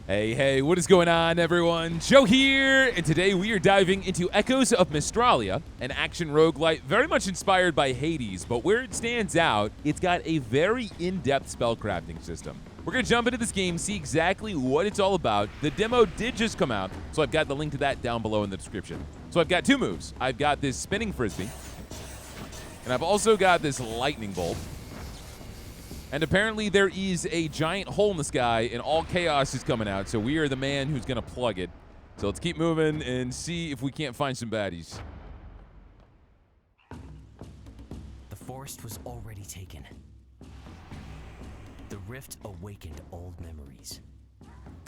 Hey, what is going on, everyone? Joe here, and today we are diving into Echoes of Mystralia, an action roguelite very much inspired by Hades, but where it stands out, it's got a very in-depth spellcrafting system. We're going to jump into this game, see exactly what it's all about. The demo did just come out, so I've got the link to that down below in the description. So I've got two moves. I've got this spinning frisbee, and I've also got this lightning bolt. And apparently there is a giant hole in the sky and all chaos is coming out, so we are the man who's going to plug it. So let's keep moving and see if we can't find some baddies. The forest was already taken. The rift awakened old memories.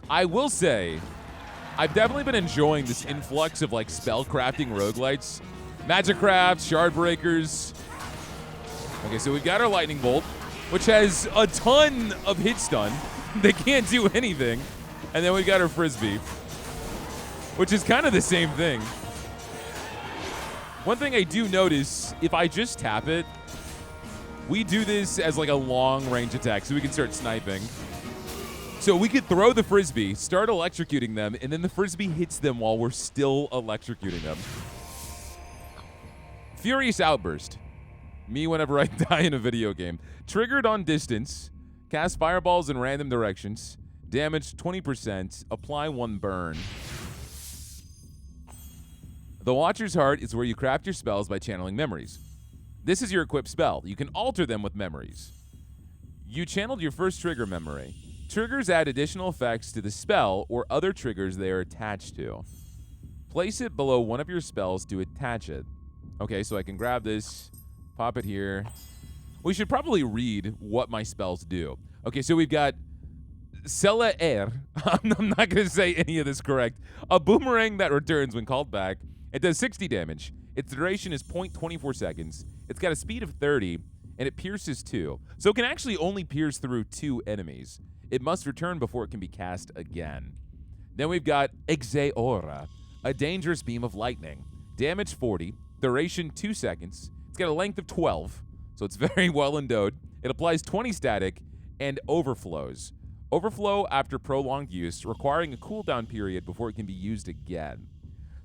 I will say, I've definitely been enjoying this influx of like spellcrafting roguelites. Magic crafts, shard breakers. Okay, so we've got our lightning bolt, which has a ton of hit stun. They can't do anything. And then we got our frisbee, which is kind of the same thing. One thing I do notice, if I just tap it, we do this as like a long range attack, so we can start sniping. So we could throw the frisbee, start electrocuting them, and then the frisbee hits them while we're still electrocuting them. Furious Outburst. Me whenever I die in a video game. Triggered on distance. Cast fireballs in random directions. Damage 20%. Apply 1 burn. The Watcher's Heart is where you craft your spells by channeling memories. This is your equipped spell. You can alter them with memories. You channeled your first trigger memory. Triggers add additional effects to the spell or other triggers they are attached to. Place it below one of your spells to attach it. Okay, so I can grab this. Pop it here. We should probably read what my spells do. Okay, so we've got Sela Air. I'm not going to say any of this correct. A boomerang that returns when called back. It does 60 damage. Its duration is 0.24 seconds. It's got a speed of 30, and it pierces 2. So it can actually only pierce through 2 enemies. It must return before it can be cast again. Then we've got Exeora, a dangerous beam of lightning. Damage 40, duration 2 seconds. It's got a length of 12, so it's very well endowed. It applies 20 static and overflows. Overflow after prolonged use, requiring a cooldown period before it can be used again.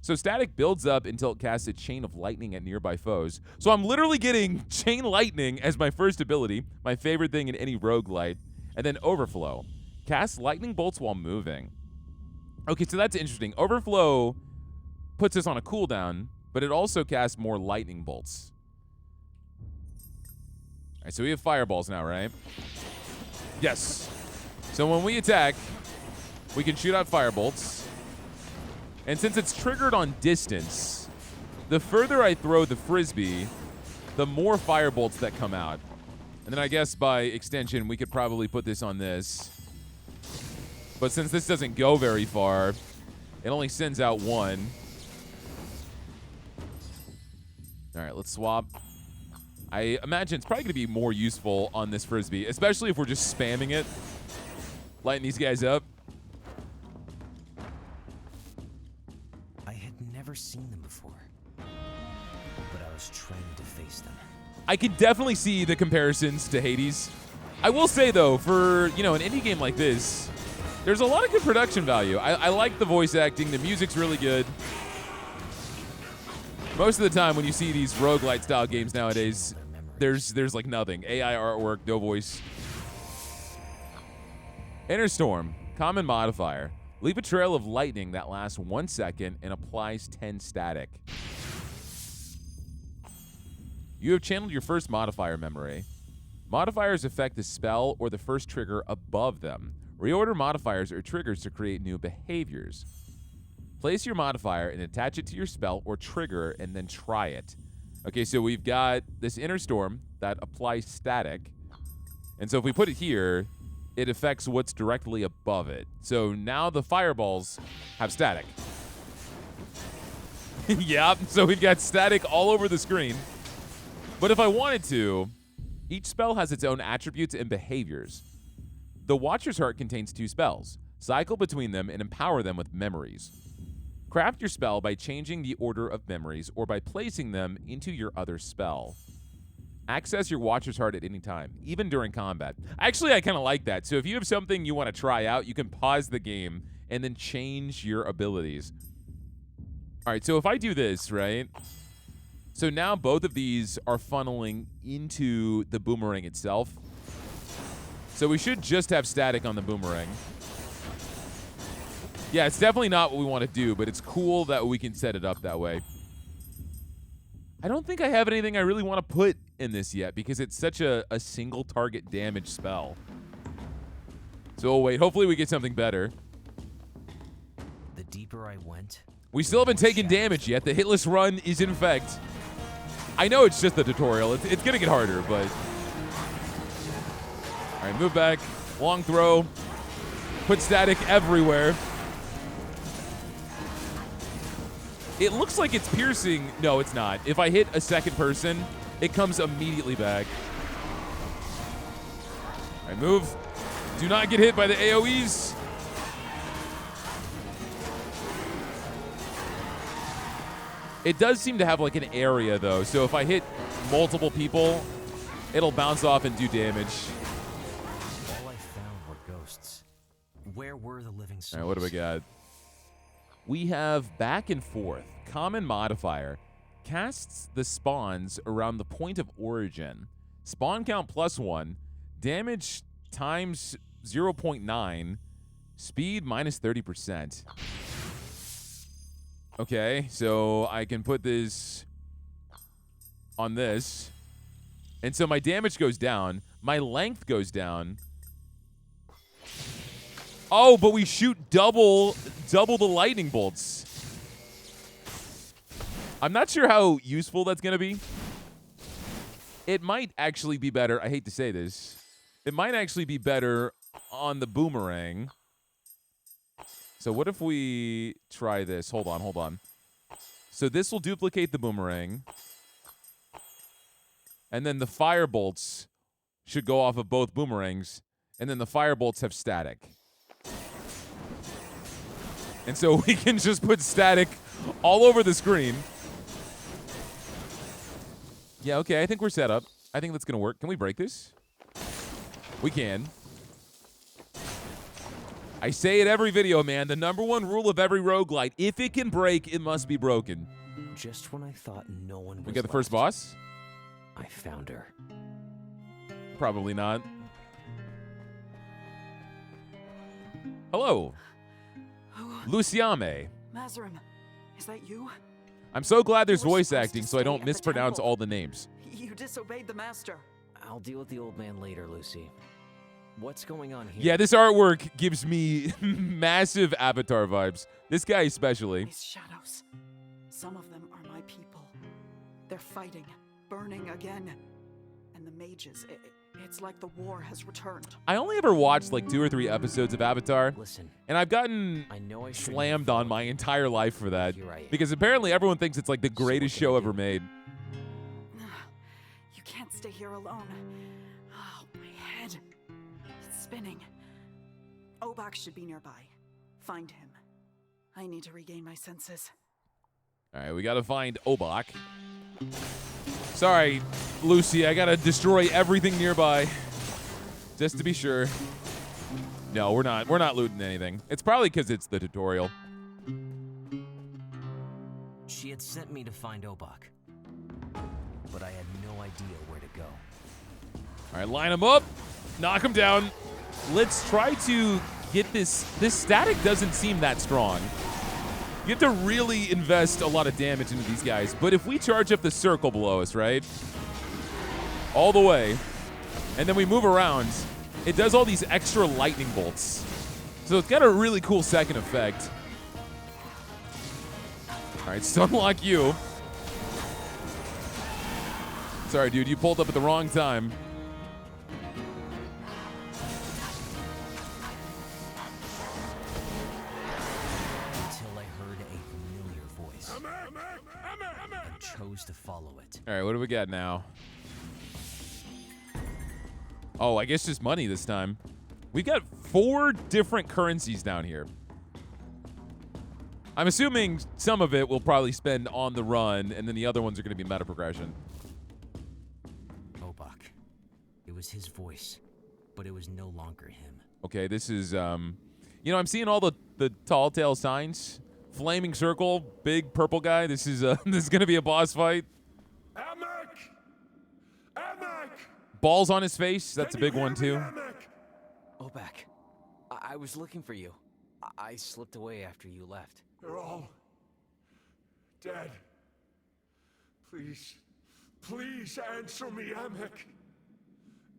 So static builds up until it casts a chain of lightning at nearby foes. So I'm literally getting chain lightning as my first ability, my favorite thing in any roguelite. And then overflow. Cast lightning bolts while moving. Okay, so that's interesting. Overflow puts us on a cooldown, but it also casts more lightning bolts. All right, so we have fireballs now, right? Yes. So when we attack, we can shoot out firebolts. And since it's triggered on distance, the further I throw the frisbee, the more firebolts that come out. And then I guess by extension, we could probably put this on this. But since this doesn't go very far, it only sends out 1. All right, let's swap. I imagine it's probably going to be more useful on this frisbee, especially if we're just spamming it, lighting these guys up. I had never seen them before, but I was trained to face them. I can definitely see the comparisons to Hades. I will say, though, for, you know, an indie game like this, there's a lot of good production value. I like the voice acting. The music's really good. Most of the time when you see these roguelite-style games nowadays, there's like nothing. AI artwork, no voice. Inner Storm, common modifier. Leave a trail of lightning that lasts 1 second and applies 10 static. You have channeled your first modifier memory. Modifiers affect the spell or the first trigger above them. Reorder modifiers or triggers to create new behaviors. Place your modifier and attach it to your spell or trigger and then try it. Okay, so we've got this Inner Storm that applies static. And so if we put it here, it affects what's directly above it. So now the fireballs have static. Yep, so we've got static all over the screen. But if I wanted to, each spell has its own attributes and behaviors. The Watcher's Heart contains 2 spells. Cycle between them and empower them with memories. Craft your spell by changing the order of memories or by placing them into your other spell. Access your watcher's heart at any time, even during combat. Actually, I kind of like that. So if you have something you want to try out, you can pause the game and then change your abilities. All right, so if I do this, right? So now both of these are funneling into the boomerang itself. So we should just have static on the boomerang. Yeah, it's definitely not what we want to do, but it's cool that we can set it up that way. I don't think I have anything I really want to put in this yet because it's such a single target damage spell. So wait, hopefully we get something better. The deeper I went, we still haven't taken damage yet. The hitless run is in effect. I know it's just the tutorial. It's going to get harder, but... All right, move back. Long throw. Put static everywhere. It looks like it's piercing. No, it's not. If I hit a second person, it comes immediately back. All right, move. Do not get hit by the AoEs. It does seem to have like an area though, so if I hit multiple people, it'll bounce off and do damage. All I found were ghosts. Where were the living souls? All right, what do we got? We have back and forth. Common modifier. Casts the spawns around the point of origin. Spawn count +1. Damage times 0.9. Speed minus 30%. Okay, so I can put this on this. And so my damage goes down. My length goes down. Oh, but we shoot double the lightning bolts. I'm not sure how useful that's going to be. It might actually be better. I hate to say this. It might actually be better on the boomerang. So what if we try this? Hold on. So this will duplicate the boomerang. And then the fire bolts should go off of both boomerangs. And then the fire bolts have static. And so we can just put static all over the screen. Yeah, okay, I think we're set up. I think that's going to work. Can we break this? We can. I say it every video, man. The #1 rule of every roguelite. If it can break, it must be broken. Just when I thought no one was We got the first boss? I found her. Probably not. Hello. Luciame. Mazarim, is that you? I'm so glad there's You were voice supposed acting to so I stay don't at the mispronounce temple. all the names. You disobeyed the master. I'll deal with the old man later, Lucy. What's going on here? Yeah, this artwork gives me massive Avatar vibes. This guy especially. These shadows. Some of them are my people. They're fighting, burning again. And the mages, it's like the war has returned. I only ever watched like 2 or 3 episodes of Avatar, Listen, and I've gotten I know I shouldn't slammed have on my entire life for that. Here I am. Because apparently everyone thinks it's like the So greatest what can I show do? ever made. You can't stay here alone. Oh, my head. It's spinning. Obak should be nearby. Find him. I need to regain my senses. All right, we got to find Obak. Sorry, Lucy, I got to destroy everything nearby. Just to be sure. No, we're not looting anything. It's probably because it's the tutorial. She had sent me to find Obak, but I had no idea where to go. All right, line them up. Knock them down. Let's try to get this. This static doesn't seem that strong. You have to really invest a lot of damage into these guys. But if we charge up the circle below us, right? All the way. And then we move around. It does all these extra lightning bolts. So it's got a really cool second effect. All right, stunlock you. Sorry, dude, you pulled up at the wrong time. Until I heard a familiar voice. And chose to follow it. All right, what do we got now? Oh, I guess just money this time. We've got 4 different currencies down here. I'm assuming some of it we'll probably spend on the run, and then the other ones are going to be meta progression. was his voice, but it was no longer him. Okay, this is, you know, I'm seeing all the tall tale signs. Flaming circle, big purple guy. This is this is gonna be a boss fight. Amek! Amek! Balls on his face. That's a Can you big one hear too. me, Amek? Obak, I was looking for you. I slipped away after you left. They're all dead. Please, please answer me, Amek.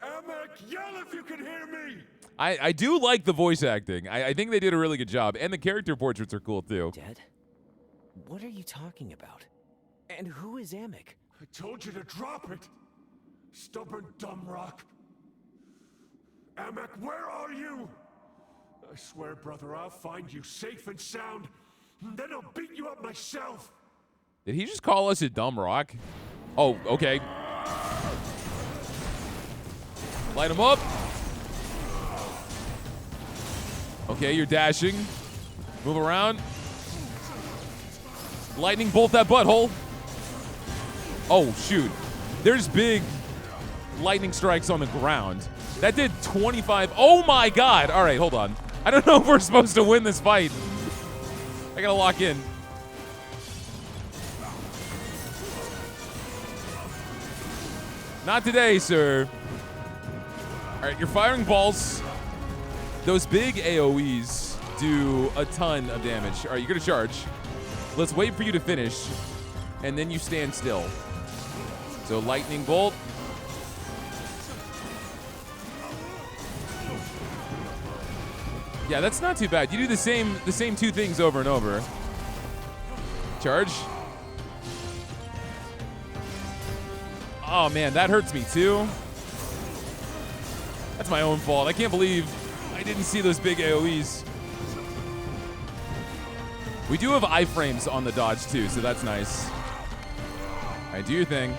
Amek, yell if you can hear me! I do like the voice acting. I think they did a really good job, and the character portraits are cool too. Dead? What are you talking about? And who is Amek? I told you to drop it! Stubborn dumb rock. Amek, where are you? I swear, brother, I'll find you safe and sound, and then I'll beat you up myself! Did he just call us a dumb rock? Oh, okay. Light him up. Okay, you're dashing. Move around. Lightning bolt that butthole. Oh, shoot. There's big lightning strikes on the ground. That did 25. Oh, my God. All right, hold on. I don't know if we're supposed to win this fight. I got to lock in. Not today, sir. All right, you're firing balls. Those big AoEs do a ton of damage. All right, you're going to charge. Let's wait for you to finish, and then you stand still. So lightning bolt. Yeah, that's not too bad. You do the same two things over and over. Charge. Oh, man, that hurts me, too. That's my own fault. I can't believe I didn't see those big AoEs. We do have iframes on the dodge, too, so that's nice. All right, do your thing.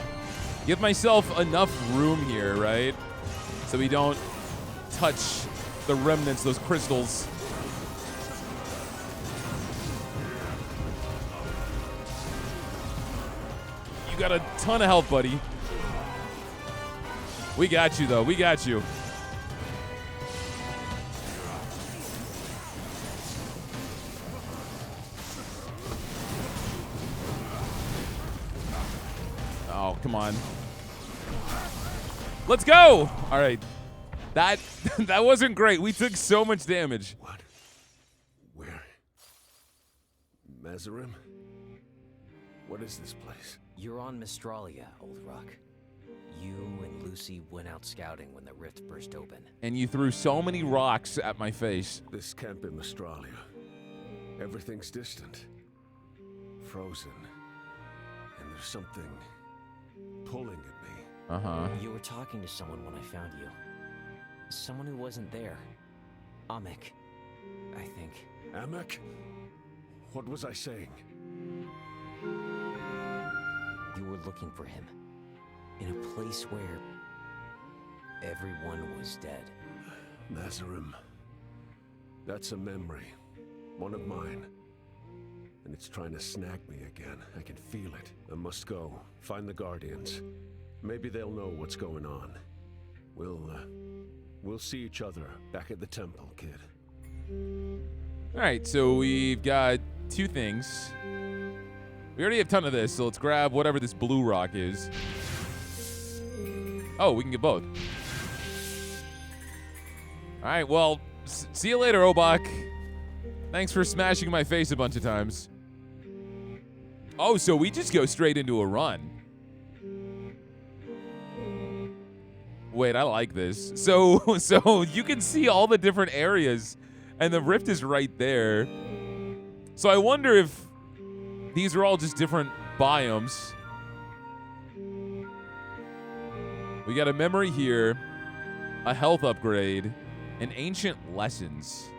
Give myself enough room here, right? So we don't touch the remnants, those crystals. You got a ton of health, buddy. We got you, though. We got you. Oh, come on. Let's go! All right. That wasn't great. We took so much damage. What? Where? Mazarim? What is this place? You're on Mystralia, Old Rock. You and Lucy went out scouting when the rift burst open. And you threw so many rocks at my face. This camp in Mystralia. Everything's distant. Frozen. And there's something pulling at me. Uh-huh. You were talking to someone when I found you. Someone who wasn't there. Amek, I think. Amek? What was I saying? You were looking for him. In a place where everyone was dead. Mazarim. That's a memory. One of mine. And it's trying to snag me again. I can feel it. I must go. Find the Guardians. Maybe they'll know what's going on. We'll see each other back at the temple, kid. All right, so we've got two things. We already have a ton of this, so let's grab whatever this blue rock is. Oh, we can get both. All right, well, see you later, Obak. Thanks for smashing my face a bunch of times. Oh, so we just go straight into a run. Wait, I like this. So you can see all the different areas, and the rift is right there. So I wonder if these are all just different biomes. We got a memory here, a health upgrade, and ancient lessons.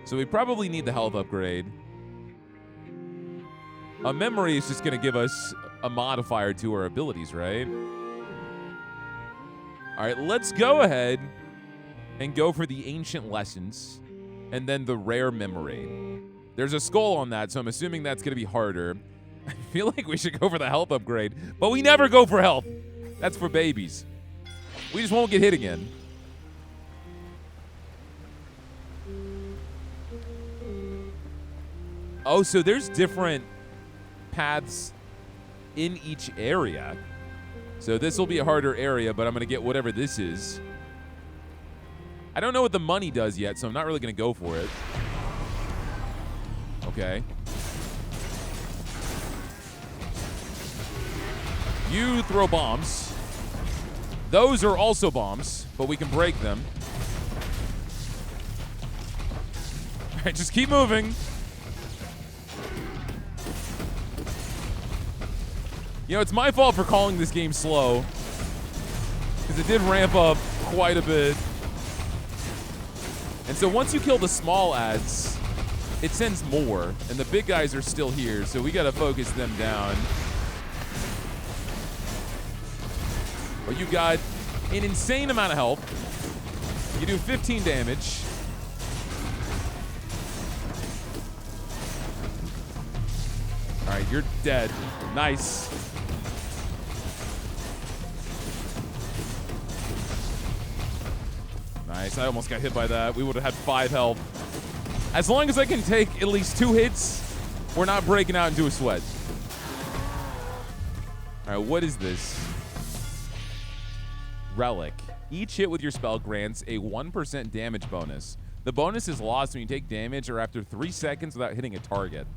So we probably need the health upgrade. A memory is just going to give us a modifier to our abilities, right? All right, let's go ahead and go for the ancient lessons and then the rare memory. There's a skull on that, so I'm assuming that's going to be harder. I feel like we should go for the health upgrade, but we never go for health. That's for babies. We just won't get hit again. Oh, so there's different paths in each area. So this will be a harder area, but I'm going to get whatever this is. I don't know what the money does yet, so I'm not really going to go for it. Okay. You throw bombs. Those are also bombs, but we can break them. All right, just keep moving. You know, it's my fault for calling this game slow, because it did ramp up quite a bit. And so once you kill the small ads, it sends more, and the big guys are still here, so we gotta focus them down. But you got an insane amount of health. You do 15 damage. All right, you're dead. Nice. Nice, I almost got hit by that. We would have had 5 health. As long as I can take at least 2 hits, we're not breaking out into a sweat. All right, what is this? Relic. Each hit with your spell grants a 1% damage bonus. The bonus is lost when you take damage or after 3 seconds without hitting a target.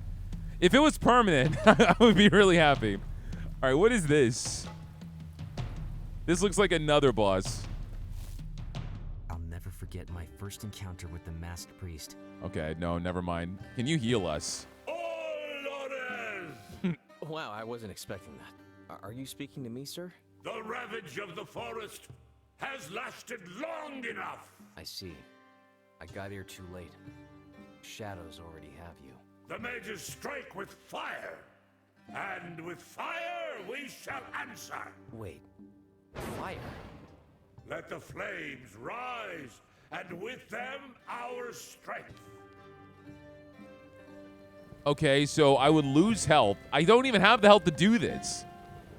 If it was permanent, I would be really happy. All right, what is this? This looks like another boss. I'll never forget my first encounter with the masked priest. Okay, no, never mind. Can you heal us? Wow, I wasn't expecting that. Are you speaking to me, sir? The ravage of the forest has lasted long enough. I see. I got here too late. Shadows already have you. The mages strike with fire, and with fire we shall answer. Wait. Fire? Let the flames rise, and with them our strength. Okay, so I would lose health. I don't even have the health to do this.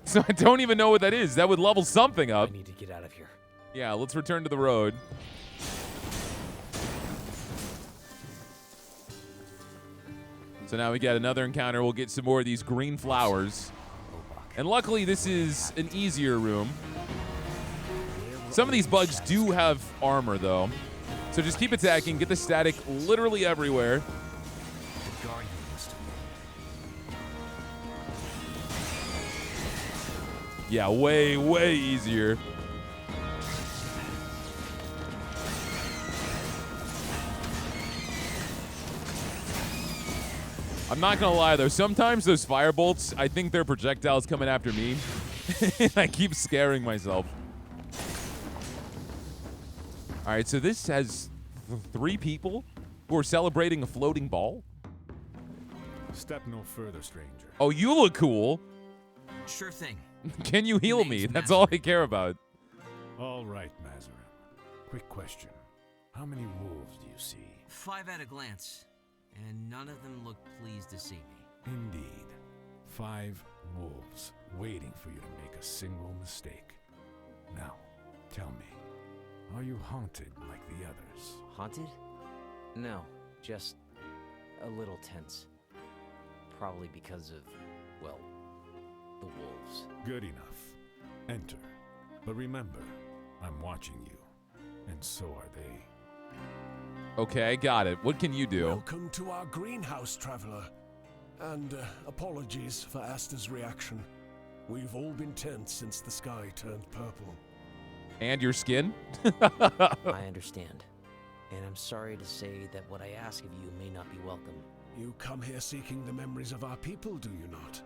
So I don't even know what that is. That would level something up. I need to get out of here. Yeah, let's return to the road. So now we got another encounter. We'll get some more of these green flowers. And luckily, this is an easier room. Some of these bugs do have armor, though. So just keep attacking. Get the static literally everywhere. The guardian must have Yeah, way, way easier. I'm not gonna lie though, sometimes those fire bolts, I think they're projectiles coming after me. I keep scaring myself. All right, so this has 3 people who are celebrating a floating ball. Step no further, stranger. Oh, you look cool. Sure thing. Can you heal me? Name's That's all I Mazarin. care about. All right, Mazarin. Quick question. How many wolves do you see? 5 at a glance, and none of them look pleased to see me. Indeed. 5 wolves waiting for you to make a single mistake. Now, tell me, are you haunted like the others? Haunted? No, just a little tense. Probably because of, well, the wolves. Good enough. Enter. But remember, I'm watching you, and so are they. Okay, got it. What can you do? Welcome to our greenhouse, traveler. And apologies for Asta's reaction. We've all been tense since the sky turned purple. And your skin? I understand. And I'm sorry to say that what I ask of you may not be welcome. You come here seeking the memories of our people, do you not?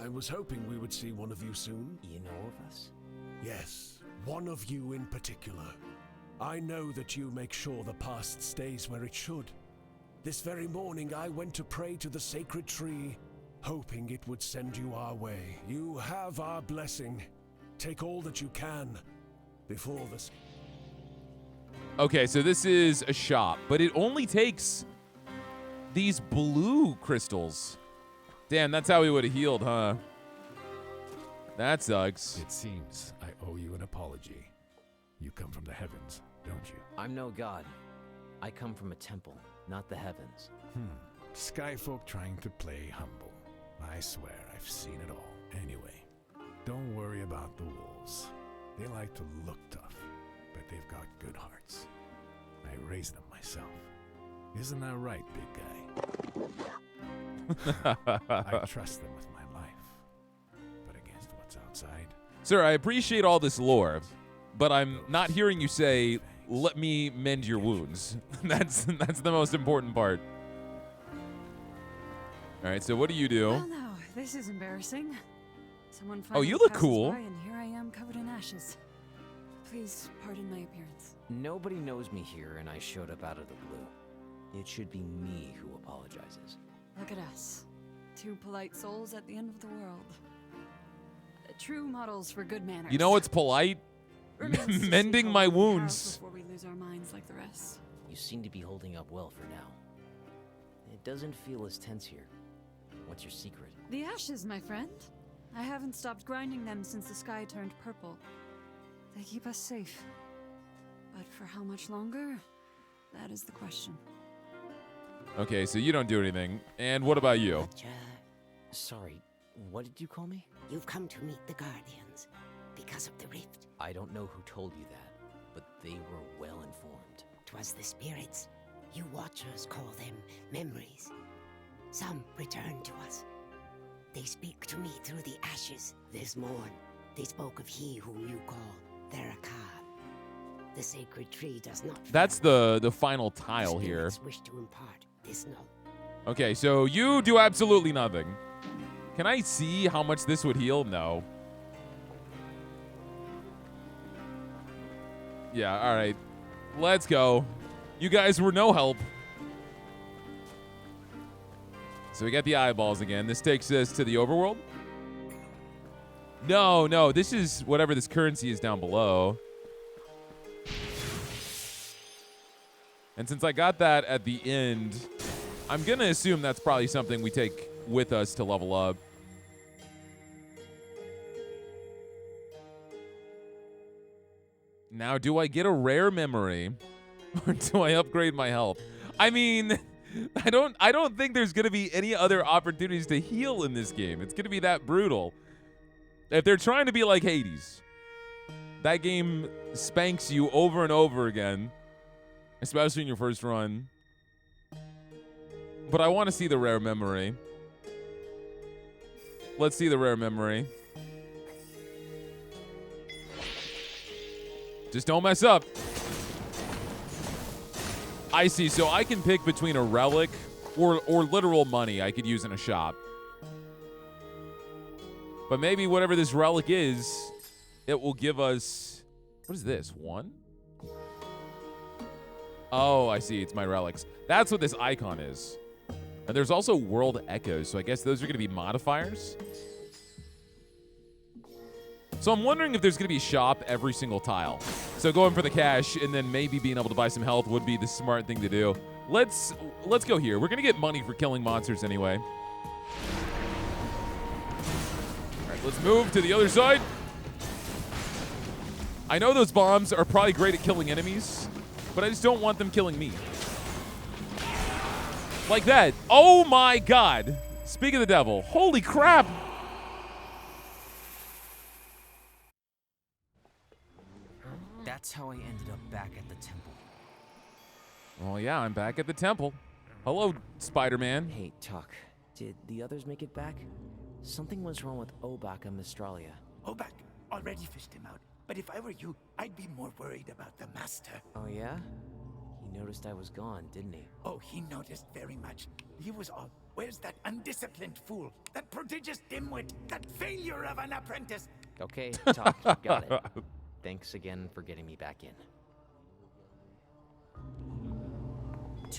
I was hoping we would see one of you soon. You know of us? Yes, one of you in particular. I know that you make sure the past stays where it should. This very morning I went to pray to the sacred tree, hoping it would send you our way. You have our blessing. Take all that you can before this. Okay, so this is a shop, but it only takes these blue crystals. Damn, that's how we would have healed, huh? That sucks. It seems I owe you an apology. You come from the heavens, don't you? I'm no god. I come from a temple, not the heavens. Skyfolk trying to play humble. I swear I've seen it all. Anyway, don't worry about the wolves. They like to look tough, but they've got good hearts. I raised them myself. Isn't that right, big guy? I trust them with my life. But against what's outside, Sir, I appreciate all this lore, but I'm not hearing you say, "Let me mend your wounds." That's the most important part. All right, so what do you do? Well, no, this is embarrassing. Someone Oh, you finally look passes cool. by and here I am covered in ashes. Please pardon my appearance. Nobody knows me here, and I showed up out of the blue. It should be me who apologizes. Look at us. Two polite souls at the end of the world. True models for good manners. You know what's polite? Remains to see Mending how my we house wounds. Before we lose our minds like the rest. You seem to be holding up well for now. It doesn't feel as tense here. What's your secret? The ashes, my friend. I haven't stopped grinding them since the sky turned purple. They keep us safe. But for how much longer? That is the question. Okay, so you don't do anything. And what about you? But, Sorry, what did you call me? you've come to meet the Guardians because of the rift. I don't know who told you that, but they were well informed. 'Twas the spirits. You watchers call them memories. Some return to us. They speak to me through the ashes. This morn, they spoke of he whom you call Therakar. The sacred tree does not. That's fail. the final tile The here. spirits wish to impart this knowledge. Okay, so you do absolutely nothing. Can I see how much this would heal? No. Yeah, all right. Let's go. You guys were no help. So we got the eyeballs again. This takes us to the overworld? No, this is whatever this currency is down below. And since I got that at the end, I'm going to assume that's probably something we take with us to level up. Now, do I get a rare memory or do I upgrade my health? I mean, I don't think there's going to be any other opportunities to heal in this game. It's going to be that brutal. If they're trying to be like Hades, that game spanks you over and over again, especially in your first run. But I want to see the rare memory. Let's see the rare memory. Just don't mess up. I see. So I can pick between a relic or literal money I could use in a shop. But maybe whatever this relic is, it will give us... What is this? 1? Oh, I see. It's my relics. That's what this icon is. And there's also world echoes, so I guess those are going to be modifiers. So I'm wondering if there's going to be a shop every single tile. So going for the cash and then maybe being able to buy some health would be the smart thing to do. Let's go here. We're going to get money for killing monsters anyway. All right, let's move to the other side. I know those bombs are probably great at killing enemies, but I just don't want them killing me. Like that. Oh my God. Speak of the devil. Holy crap. That's how I ended up back at the temple. Well, yeah, I'm back at the temple. Hello, Spider-Man. Hey, Tuck. Did the others make it back? Something was wrong with Obak and Mystralia. Obak already fished him out. But if I were you, I'd be more worried about the master. Oh, yeah? He noticed I was gone, didn't he? Oh, he noticed very much. He was all, where's that undisciplined fool? That prodigious dimwit? That failure of an apprentice? Okay, Tuck, got it. Thanks again for getting me back in.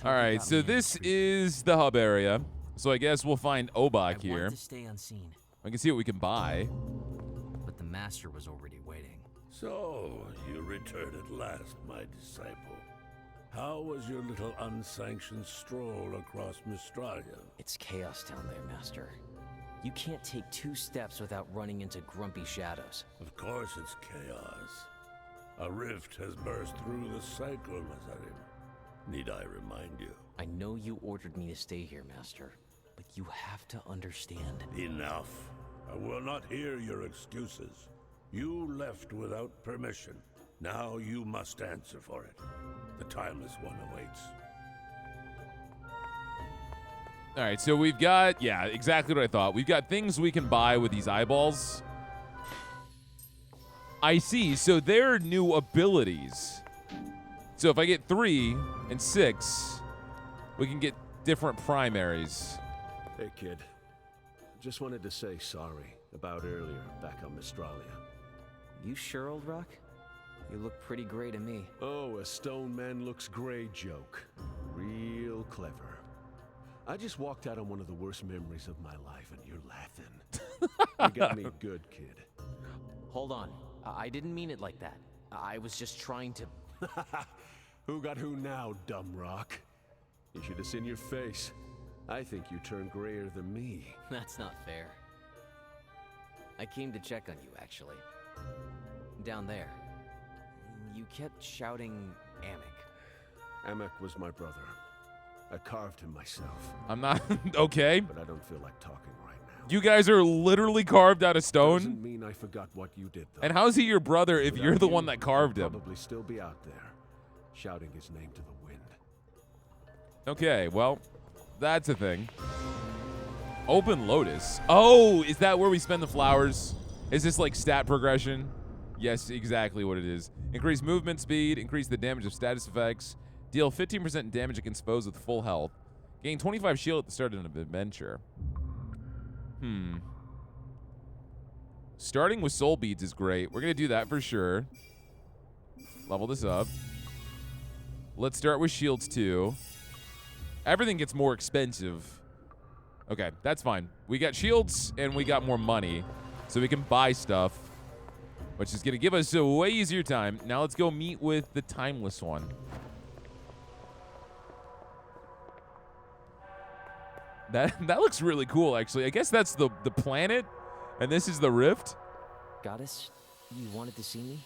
All right, so this is the hub area. So I guess we'll find Obak here. I wanted to stay unseen, I can see what we can buy. but the master was already waiting. So, you returned at last, my disciple. How was your little unsanctioned stroll across Mystralia? It's chaos down there, Master. You can't take 2 steps without running into grumpy shadows. Of course it's chaos. A rift has burst through the cycle, Mazarim. Need I remind you? I know you ordered me to stay here, Master, but you have to understand. Enough. I will not hear your excuses. You left without permission. Now you must answer for it. The timeless one awaits. All right, so we've got, yeah, exactly what I thought. We've got things we can buy with these eyeballs. I see, so they're new abilities. So if I get 3 and 6, we can get different primaries. Hey, kid. Just wanted to say sorry about earlier back on Mystralia. You sure, Old Rock? You look pretty gray to me. Oh, a stone man looks gray joke. Real clever. I just walked out on one of the worst memories of my life, and you're laughing. You got me good, kid. Hold on. I didn't mean it like that. I was just trying to... Who got who now, dumb rock? You should have seen your face. I think you turn grayer than me. That's not fair. I came to check on you, actually. Down there. You kept shouting Amek. Amek was my brother. I carved him myself. I'm not, okay. But I don't feel like talking right now. You guys are literally carved out of stone? Doesn't mean I forgot what you did, though. And how's he your brother if Without you're the you, one that carved I'd him? probably still be out there, shouting his name to the wind. Okay, well, that's a thing. Open Lotus. Oh, is that where we spend the flowers? Is this like stat progression? Yes, exactly what it is. Increase movement speed, increase the damage of status effects, deal 15% damage against foes with full health, gain 25 shield at the start of an adventure. Starting with soul beads is great. We're going to do that for sure. Level this up. Let's start with shields too. Everything gets more expensive. Okay, that's fine. We got shields and we got more money, so we can buy stuff, which is going to give us a way easier time. Now let's go meet with the timeless one. That looks really cool, actually. I guess that's the planet, and this is the rift. Goddess, you wanted to see me?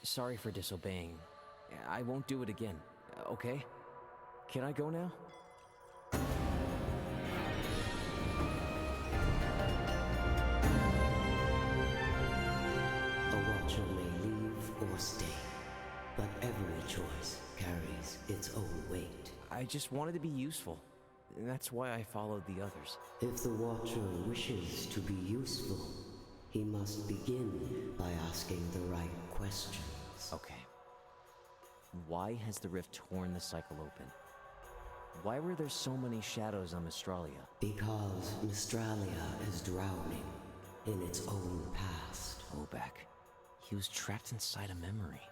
Sorry for disobeying. I won't do it again, okay? Can I go now? A watcher may leave or stay, but every choice carries its own weight. I just wanted to be useful. That's why I followed the others. If the watcher wishes to be useful, he must begin by asking the right questions. Okay. Why has the rift torn the cycle open? Why were there so many shadows on Mystralia? Because Mystralia is drowning in its own past. Obak. He was trapped inside a memory.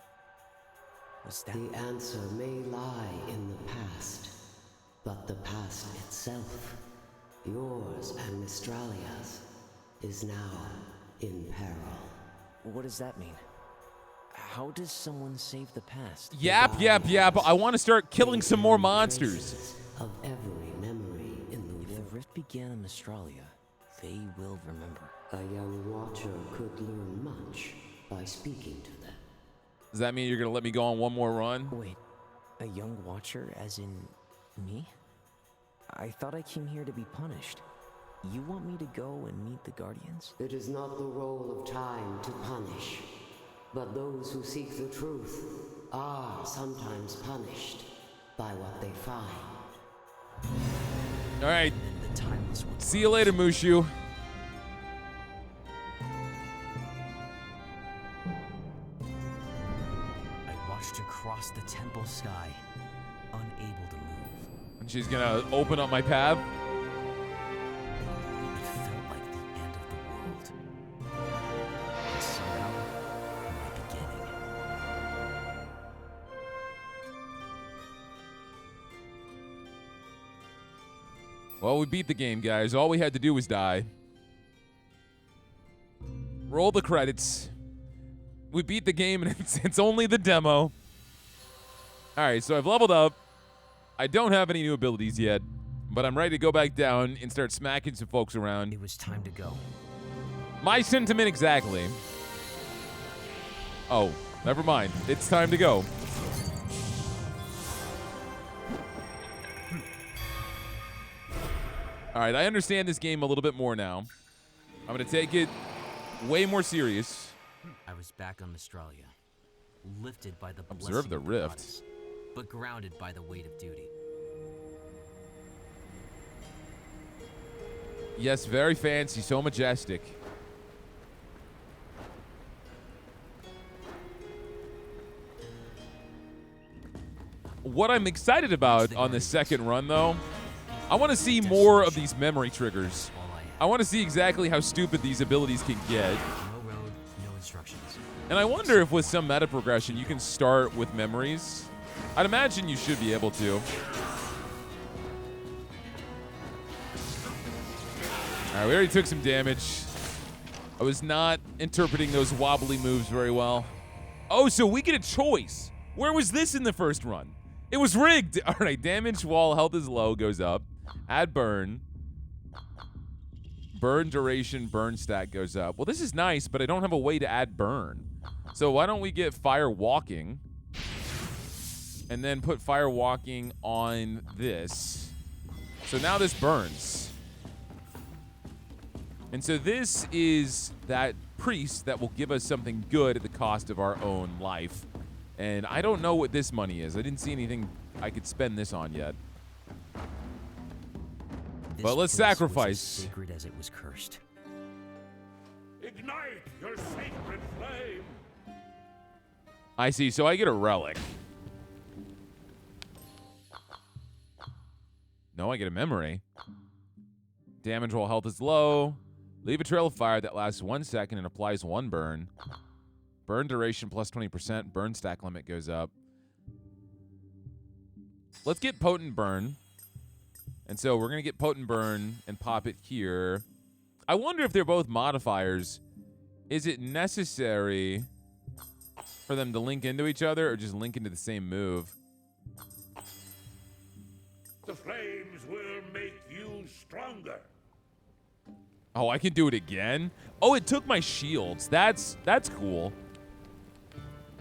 Was that... The answer may lie in the past, but the past itself, yours and Mystralia's, is now in peril. What does that mean? How does someone save the past? Yap. I want to start killing some more monsters. Of every memory in the If the rift began in Mystralia, they will remember. A young watcher could learn much by speaking to them. Does that mean you're going to let me go on one more run? Wait, a young watcher as in me? I thought I came here to be punished. You want me to go and meet the Guardians? It is not the role of time to punish, but those who seek the truth are sometimes punished by what they find. All right. The timeless one. See you later, Mushu. I watched her cross the temple sky, unable to move. And she's going to open up my path. It felt like the end of the world. And somehow, my beginning. Well, we beat the game, guys. All we had to do was die. Roll the credits. We beat the game, and it's only the demo. All right, so I've leveled up. I don't have any new abilities yet, but I'm ready to go back down and start smacking some folks around. It was time to go. My sentiment exactly. Oh, Never mind. It's time to go. All right, I understand this game a little bit more now. I'm going to take it way more serious. I was back on Mystralia, lifted by the Observe blessing the of rift. goddess, but grounded by the weight of duty. Yes, very fancy, so majestic. What I'm excited about on the second run, though, I want to see more of these memory triggers. I want to see exactly how stupid these abilities can get. No road, no instructions. And I wonder if with some meta progression you can start with memories. I'd imagine you should be able to. All right, we already took some damage. I was not interpreting those wobbly moves very well. Oh, so we get a choice. Where was this in the first run? It was rigged. All right, damage while health is low goes up. Add burn. Burn duration, burn stat goes up. Well, this is nice, but I don't have a way to add burn. So why don't we get fire walking and then put fire walking on this. So now this burns. And so this is that priest that will give us something good at the cost of our own life. And I don't know what this money is. I didn't see anything I could spend this on yet. But let's sacrifice. Was as sacred as it was cursed. Ignite your sacred flame! I see. So I get a relic. No, I get a memory. Damage while health is low. Leave a trail of fire that lasts 1 second and applies 1 burn. Burn duration plus 20%. Burn stack limit goes up. Let's get potent burn. And so we're going to get potent burn and pop it here. I wonder if they're both modifiers. Is it necessary for them to link into each other or just link into the same move? The flames will make you stronger. Oh, I can do it again? Oh, it took my shields. That's cool.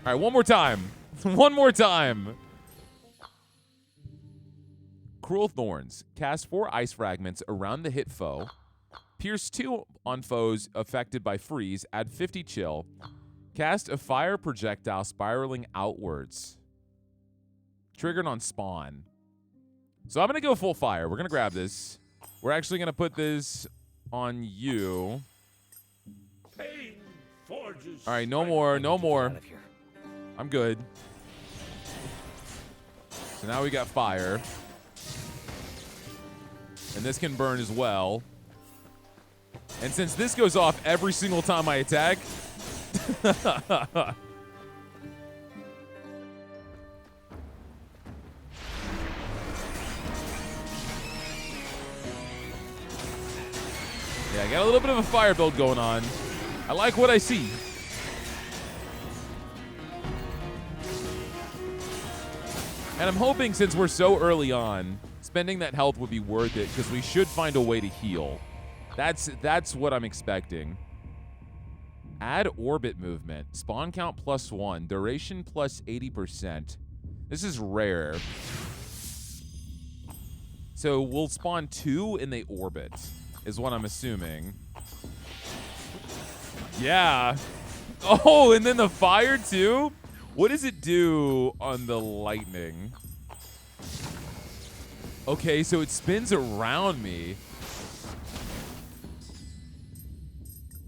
All right, one more time. One more time. Cruel Thorns. Cast 4 ice fragments around the hit foe. Pierce 2 on foes affected by freeze. Add 50 chill. Cast a fire projectile spiraling outwards. Triggered on spawn. So I'm going to go full fire. We're going to grab this. We're actually going to put this on you. Pain forges. All right, no more, no more. Out of here. I'm good. So now we got fire. And this can burn as well. And since this goes off every single time I attack, yeah, I got a little bit of a fire build going on. I like what I see. And I'm hoping, since we're so early on, spending that health would be worth it, because we should find a way to heal. That's what I'm expecting. Add orbit movement. Spawn count +1. Duration plus 80%. This is rare. So we'll spawn 2 in the orbit, is what I'm assuming. Yeah. Oh, and then the fire too? What does it do on the lightning? Okay, so it spins around me.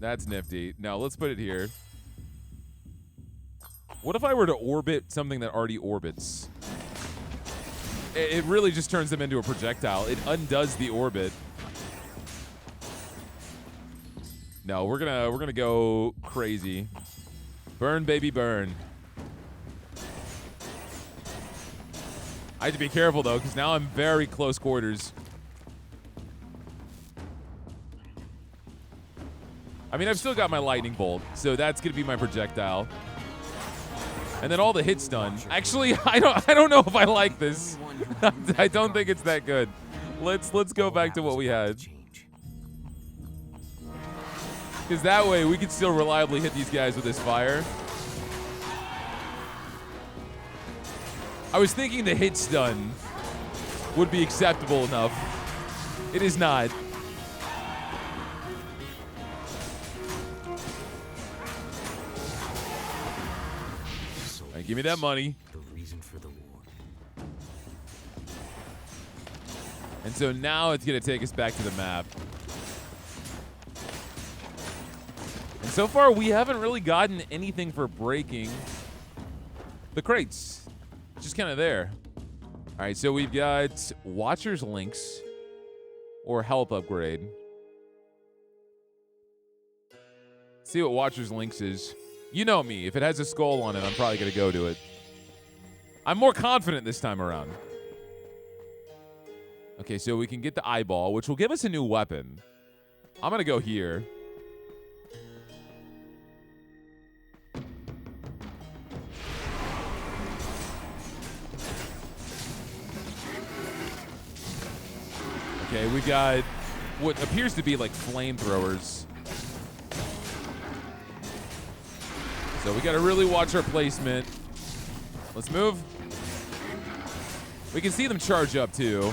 That's nifty. Now, let's put it here. What if I were to orbit something that already orbits? It really just turns them into a projectile. It undoes the orbit. No, we're gonna go crazy. Burn, baby, burn. I have to be careful, though, because now I'm very close quarters. I mean, I've still got my lightning bolt, so that's going to be my projectile. And then all the hits done. Actually, I don't know if I like this. I don't think it's that good. Let's go back to what we had. Because that way, we can still reliably hit these guys with this fire. I was thinking the hit stun would be acceptable enough. It is not. All right, give me that money. The reason for the war. And so now it's going to take us back to the map. And so far, we haven't really gotten anything for breaking the crates. Just kind of there. All right, so we've got Watcher's Links or Health Upgrade. Let's see what Watcher's Links is. You know me. If it has a skull on it, I'm probably going to go to it. I'm more confident this time around. Okay, so we can get the eyeball, which will give us a new weapon. I'm going to go here. Okay, we got what appears to be like flamethrowers. So we got to really watch our placement. Let's move. We can see them charge up too.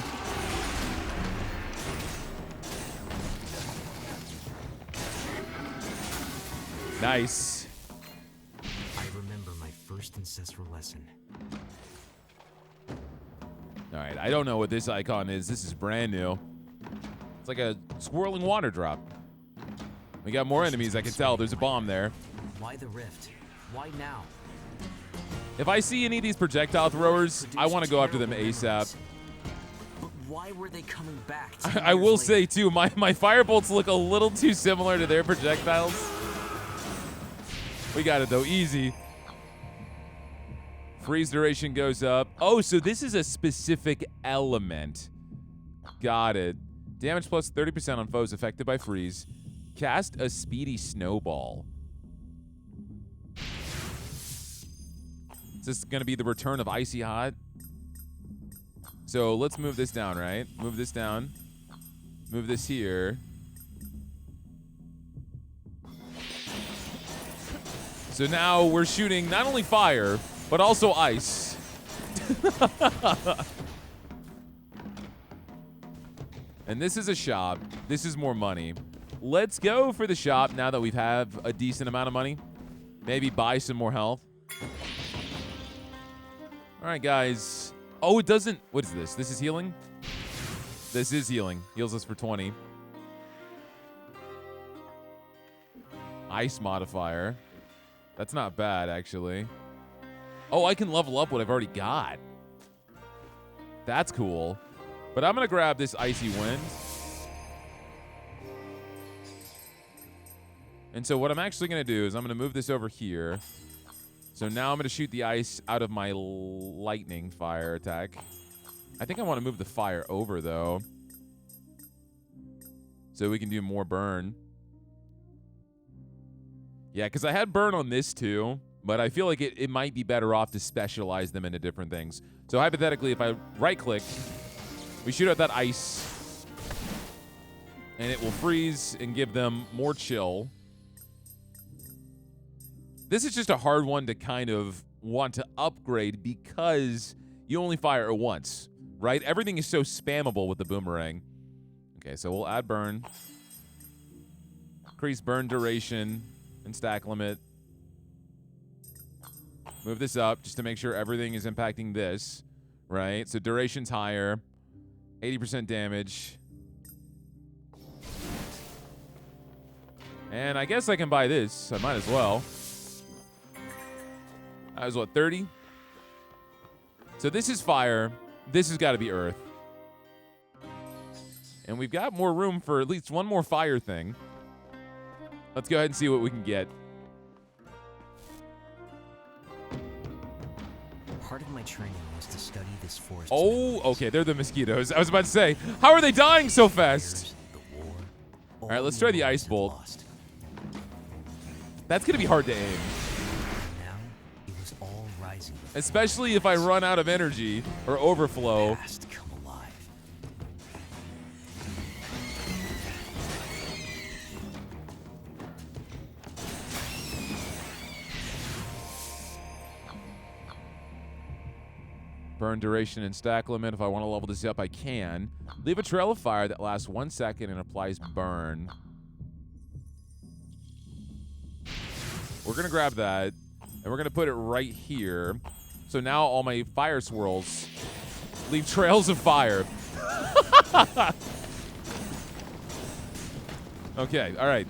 Nice. I remember my first ancestral lesson. All right, I don't know what this icon is. This is brand new. It's like a swirling water drop. We got more enemies, I can tell. There's a bomb there. Why the rift? Why now? If I see any of these projectile throwers, I want to go after them ASAP. But why were they coming back? I will say, too, my firebolts look a little too similar to their projectiles. We got it, though. Easy. Freeze duration goes up. Oh, so this is a specific element. Got it. Damage plus 30% on foes affected by freeze. Cast a speedy snowball. Is this going to be the return of Icy Hot? So let's move this down, right? Move this down. Move this here. So now we're shooting not only fire, but also ice. And this is a shop. This is more money. Let's go for the shop now that we have a decent amount of money. Maybe buy some more health. All right, guys. Oh, it doesn't. What is this? This is healing? This is healing. Heals us for 20. Ice modifier. That's not bad, actually. Oh, I can level up what I've already got. That's cool. But I'm going to grab this Icy Wind. And so what I'm actually going to do is I'm going to move this over here. So now I'm going to shoot the ice out of my lightning fire attack. I think I want to move the fire over, though. So we can do more burn. Yeah, because I had burn on this, too. But I feel like it might be better off to specialize them into different things. So hypothetically, if I right-click, we shoot out that ice. And it will freeze and give them more chill. This is just a hard one to kind of want to upgrade because you only fire it once, right? Everything is so spammable with the boomerang. Okay, so we'll add burn. Increase burn duration and stack limit. Move this up just to make sure everything is impacting this, right? So duration's higher. 80% damage. And I guess I can buy this. I might as well. That was what, 30? So this is fire. This has got to be earth. And we've got more room for at least one more fire thing. Let's go ahead and see what we can get. Part of my training was to study this forest. Oh, okay, they're the mosquitoes. I was about to say, how are they dying so fast? All right, let's try the ice bolt. That's going to be hard to aim. Especially if I run out of energy or overflow. Come alive. Burn duration and stack limit. If I want to level this up, I can. Leave a trail of fire that lasts 1 second and applies burn. We're going to grab that, and we're going to put it right here. So now all my fire swirls leave trails of fire. Okay, all right.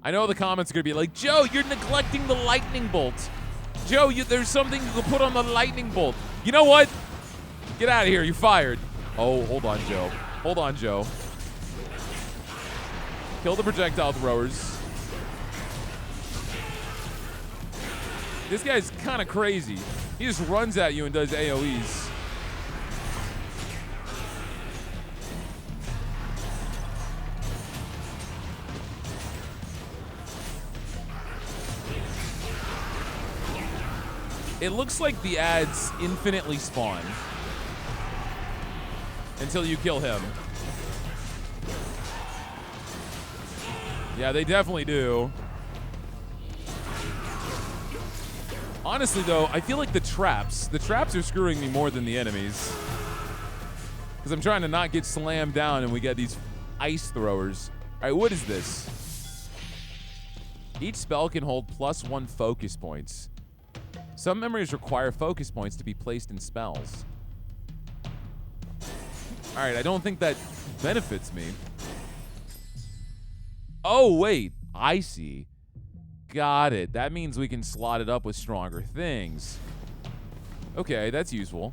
I know the comments are going to be like, Joe, you're neglecting the lightning bolt. Joe, there's something you can put on the lightning bolt. You know what? Get out of here. You're fired. Oh, hold on, Joe. Hold on, Joe. Kill the projectile throwers. This guy's kind of crazy. He just runs at you and does AoEs. It looks like the ads infinitely spawn until you kill him. Yeah, they definitely do. Honestly, though, I feel like the traps are screwing me more than the enemies. Because I'm trying to not get slammed down and we get these ice throwers. All right, what is this? Each spell can hold +1 focus points. Some memories require focus points to be placed in spells. All right, I don't think that benefits me. Oh, wait, I see. Got it. That means we can slot it up with stronger things. Okay, that's useful.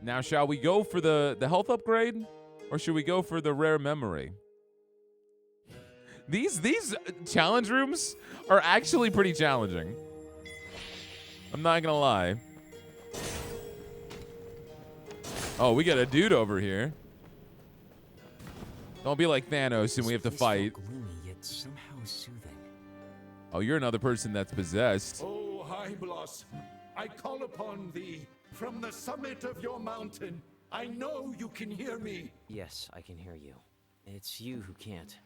Now, shall we go for the health upgrade? Or should we go for the rare memory? These challenge rooms are actually pretty challenging. I'm not gonna lie. Oh, we got a dude over here. Don't be like Thanos and we have to fight. Gloomy, yet somehow soothing. Oh, you're another person that's possessed. Oh, High Blossom, I call upon thee from the summit of your mountain. I know you can hear me. Yes, I can hear you. It's you who can't.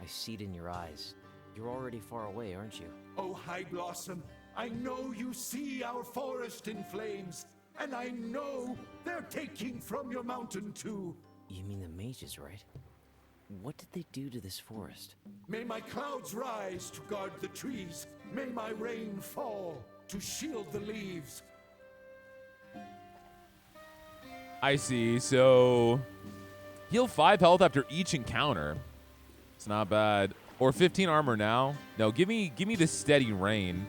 I see it in your eyes. You're already far away, aren't you? Oh, High Blossom, I know you see our forest in flames, and I know they're taking from your mountain too. You mean the mages, right? What did they do to this forest? May my clouds rise to guard the trees. May my rain fall to shield the leaves. I see. So heal 5 health after each encounter. It's not bad. Or 15 armor now. No, give me the steady rain.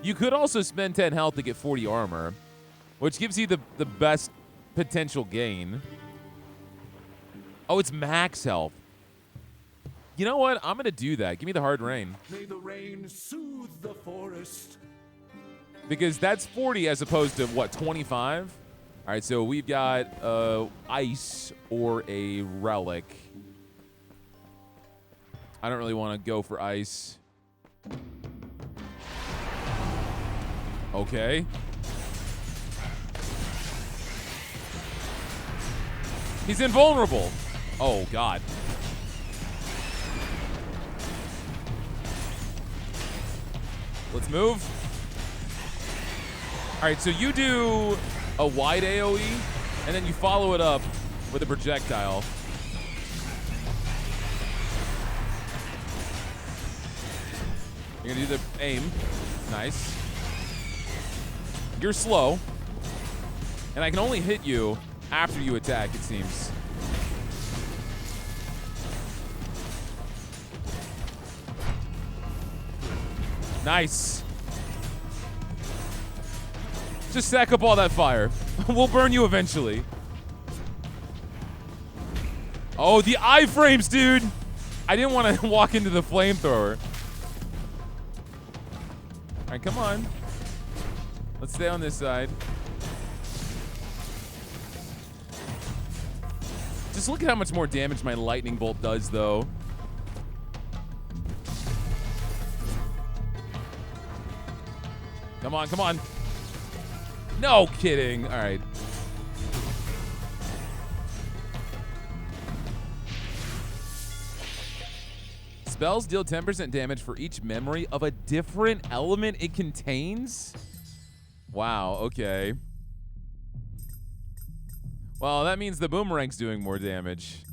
You could also spend 10 health to get 40 armor, which gives you the best potential gain. Oh, it's max health. You know what? I'm going to do that. Give me the hard rain. May the rain soothe the forest. Because that's 40 as opposed to, what, 25? All right, so we've got ice or a relic. I don't really want to go for ice. Okay. He's invulnerable. Oh, God. Let's move. All right, so you do a wide AoE, and then you follow it up with a projectile. You're gonna do the aim. Nice. You're slow. And I can only hit you after you attack, it seems. Nice. Just stack up all that fire. We'll burn you eventually. Oh, the iframes, dude. I didn't want to walk into the flamethrower. All right, come on. Let's stay on this side. Just look at how much more damage my lightning bolt does, though. Come on, come on. No kidding. All right. Spells deal 10% damage for each memory of a different element it contains? Wow, okay. Well, that means the boomerang's doing more damage.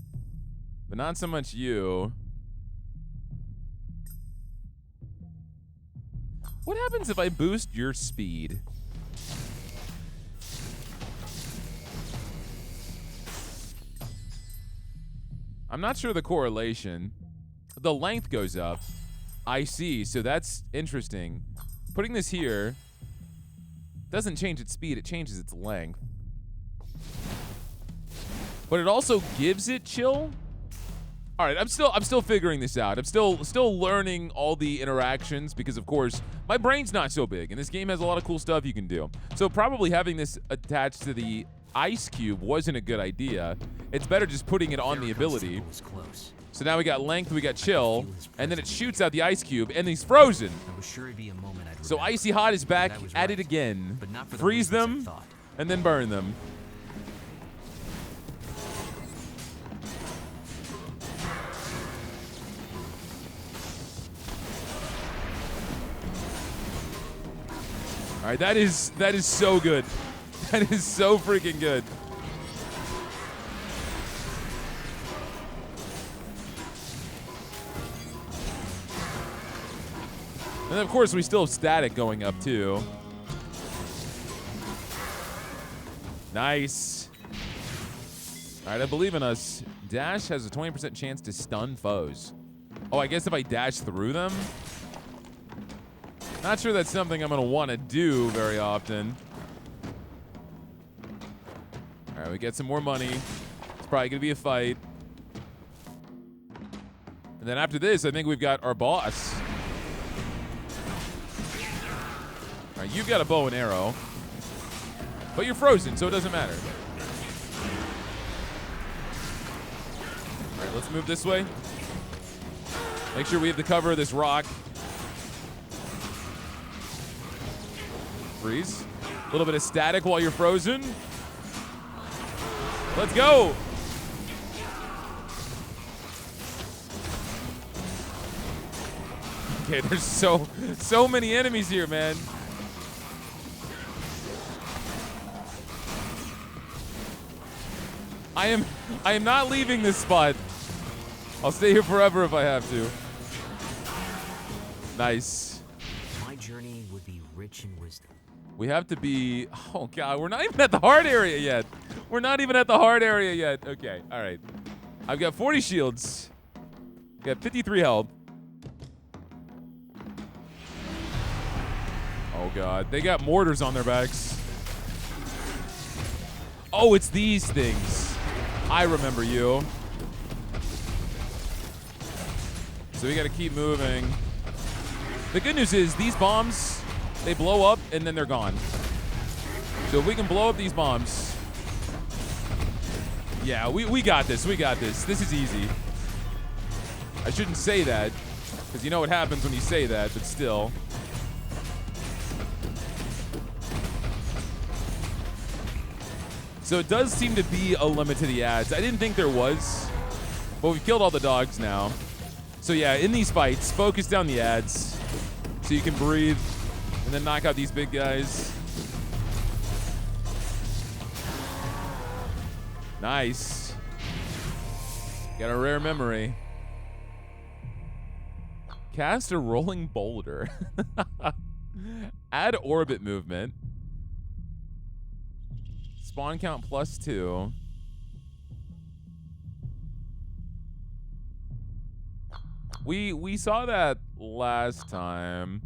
But not so much you. What happens if I boost your speed? I'm not sure the correlation. The length goes up. I see, so that's interesting. Putting this here doesn't change its speed, it changes its length. But it also gives it chill? All right, I'm still figuring this out. I'm still learning all the interactions because, of course, my brain's not so big, and this game has a lot of cool stuff you can do. So probably having this attached to the ice cube wasn't a good idea. It's better just putting it on the ability. So now we got length, we got chill, and then it shoots out the ice cube, and he's frozen. So Icy Hot is back at it again. Freeze them, and then burn them. All right, that is so good. That is so freaking good. And of course, we still have static going up too. Nice. All right, I believe in us. Dash has a 20% chance to stun foes. Oh, I guess if I dash through them? Not sure that's something I'm going to want to do very often. All right, we get some more money. It's probably going to be a fight. And then after this, I think we've got our boss. All right, you've got a bow and arrow. But you're frozen, so it doesn't matter. All right, let's move this way. Make sure we have the cover of this rock. Freeze. A little bit of static while you're frozen. Let's go. Okay, there's so many enemies here, man. I am not leaving this spot. I'll stay here forever if I have to. Nice. My journey would be rich in wisdom. We have to be, oh God, we're not even at the hard area yet. We're not even at the hard area yet. Okay, all right. I've got 40 shields. Got 53 health. Oh God, they got mortars on their backs. Oh, it's these things. I remember you. So we gotta keep moving. The good news is these bombs, they blow up and then they're gone. So if we can blow up these bombs. Yeah, we got this, we got this. This is easy. I shouldn't say that, because you know what happens when you say that, but still. So it does seem to be a limit to the ads. I didn't think there was, but we've killed all the dogs now. So yeah, in these fights, focus down the ads so you can breathe and then knock out these big guys. Nice. Got a rare memory. Cast a rolling boulder. Add orbit movement. Spawn count +2. We saw that last time.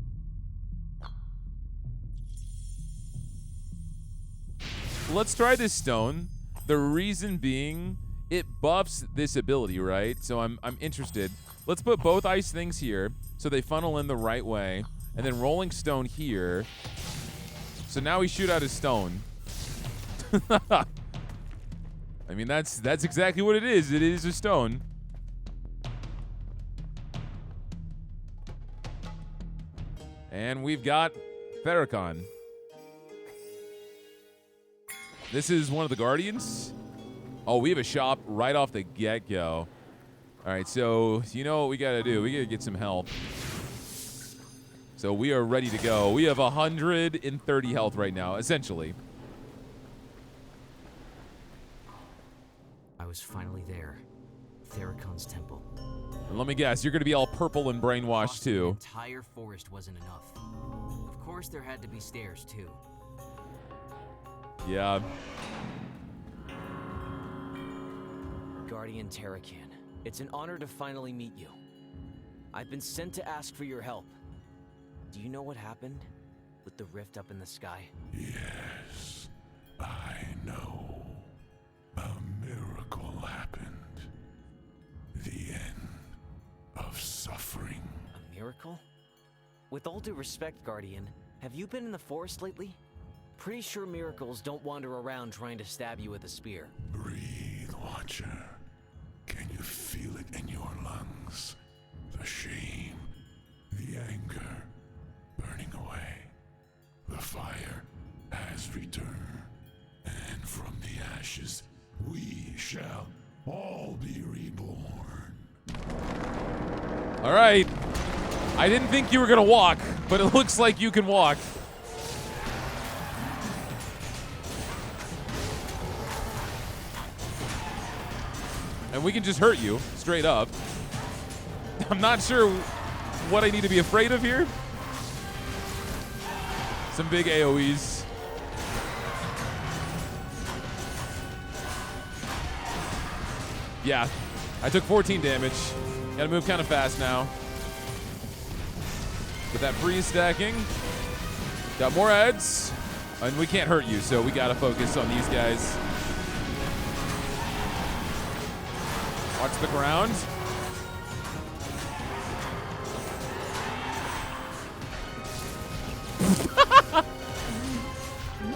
Let's try this stone. The reason being, it buffs this ability, right? So I'm interested. Let's put both ice things here so they funnel in the right way, and then rolling stone here. So now we shoot out a stone. I mean, that's exactly what it is. It is a stone. And we've got Farrakhan. This is one of the Guardians. Oh, we have a shop right off the get-go. All right, so you know what we got to do? We got to get some help. So we are ready to go. We have 130 health right now, essentially. I was finally there. Therakon's temple. And let me guess, you're going to be all purple and brainwashed Crossing the too. entire forest wasn't enough. Of course, there had to be stairs too. Yeah. Guardian Terakan, it's an honor to finally meet you. I've been sent to ask for your help. Do you know what happened with the rift up in the sky? Yes, I know. A miracle happened. The end of suffering. A miracle? With all due respect, Guardian, have you been in the forest lately? Pretty sure miracles don't wander around trying to stab you with a spear. Breathe, Watcher. Can you feel it in your lungs? The shame, the anger, burning away. The fire has returned, and from the ashes we shall all be reborn. All right. I didn't think you were going to walk, but it looks like you can walk. And we can just hurt you, straight up. I'm not sure what I need to be afraid of here. Some big AoEs. Yeah, I took 14 damage. Gotta move kind of fast now. With that freeze stacking. Got more heads. And we can't hurt you, so we gotta focus on these guys. Watch the ground.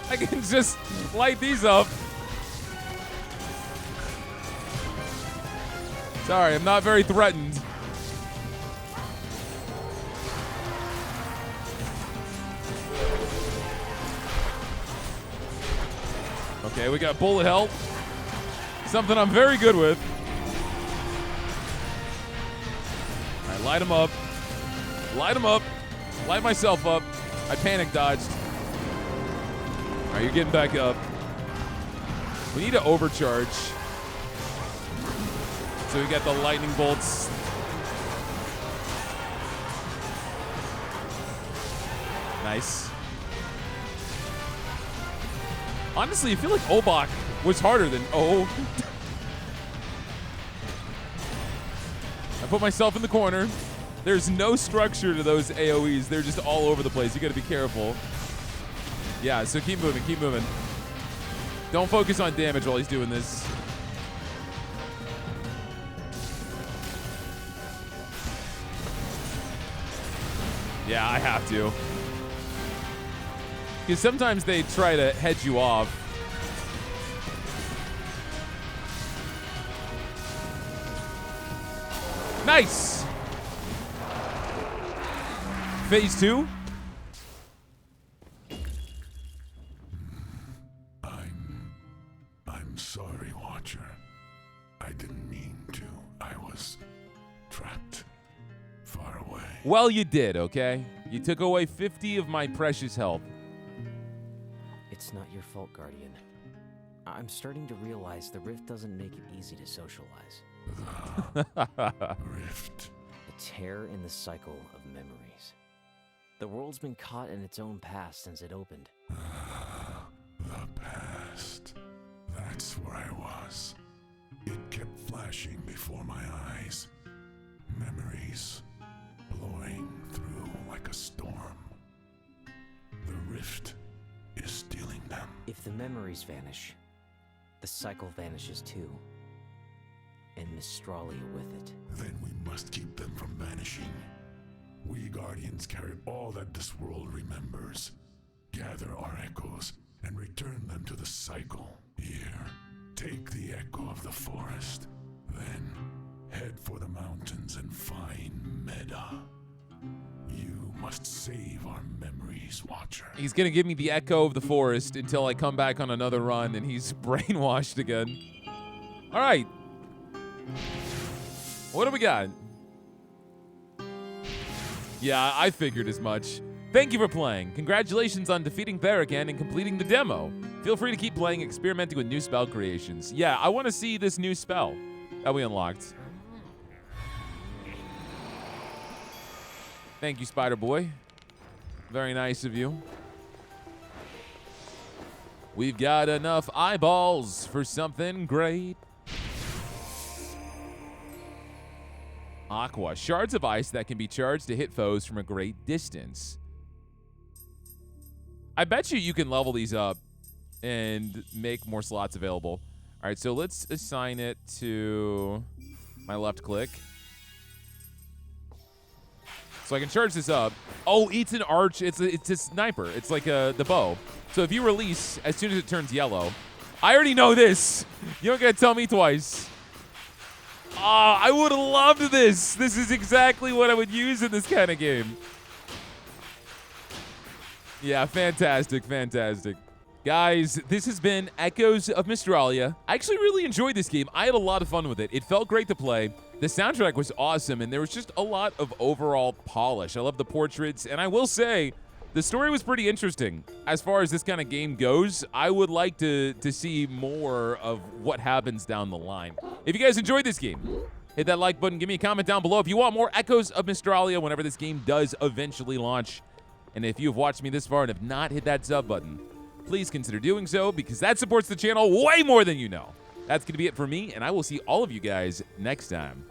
I can just light these up. Sorry, I'm not very threatened. Okay, we got bullet hell. Something I'm very good with. All right, light him up. Light him up. Light myself up. I panic dodged. All right, you're getting back up. We need to overcharge. So we got the lightning bolts. Nice. Honestly, I feel like Obak was harder than I put myself in the corner. There's no structure to those AoEs. They're just all over the place. You gotta be careful. Yeah, so keep moving, keep moving. Don't focus on damage while he's doing this. Yeah, I have to. Because sometimes they try to hedge you off. Nice! Phase 2? I'm sorry, Watcher. I didn't mean to. I was trapped far away. Well, you did, okay? You took away 50 of my precious health. It's not your fault, Guardian. I'm starting to realize the rift doesn't make it easy to socialize. The rift. A tear in the cycle of memories. The world's been caught in its own past since it opened. The past. That's where I was. It kept flashing before my eyes. Memories blowing through like a storm. The rift is stealing them. If the memories vanish, the cycle vanishes too. And Mystralia with it. Then we must keep them from vanishing. We Guardians carry all that this world remembers. Gather our echoes and return them to the cycle. Here, take the echo of the forest. Then, head for the mountains and find Meda. You must save our memories, Watcher. He's gonna give me the echo of the forest until I come back on another run and he's brainwashed again. All right. What do we got? Yeah, I figured as much. Thank you for playing. Congratulations on defeating Therakan and completing the demo. Feel free to keep playing, experimenting with new spell creations. Yeah, I want to see this new spell that we unlocked. Thank you, Spider Boy. Very nice of you. We've got enough eyeballs for something great. Aqua. Shards of ice that can be charged to hit foes from a great distance. I bet you can level these up and make more slots available. All right, so let's assign it to my left click. So I can charge this up. Oh, it's an arch. It's a sniper. It's like the bow. So if you release as soon as it turns yellow, I already know this. You don't gotta tell me twice. Ah, I would have loved this. This is exactly what I would use in this kind of game. Yeah, fantastic, fantastic. Guys, this has been Echoes of Mystralia. I actually really enjoyed this game. I had a lot of fun with it. It felt great to play. The soundtrack was awesome, and there was just a lot of overall polish. I love the portraits, and I will say, the story was pretty interesting. As far as this kind of game goes, I would like to see more of what happens down the line. If you guys enjoyed this game, hit that like button, give me a comment down below if you want more Echoes of Mystralia whenever this game does eventually launch. And if you have watched me this far and have not hit that sub button, please consider doing so, because that supports the channel way more than you know. That's going to be it for me, and I will see all of you guys next time.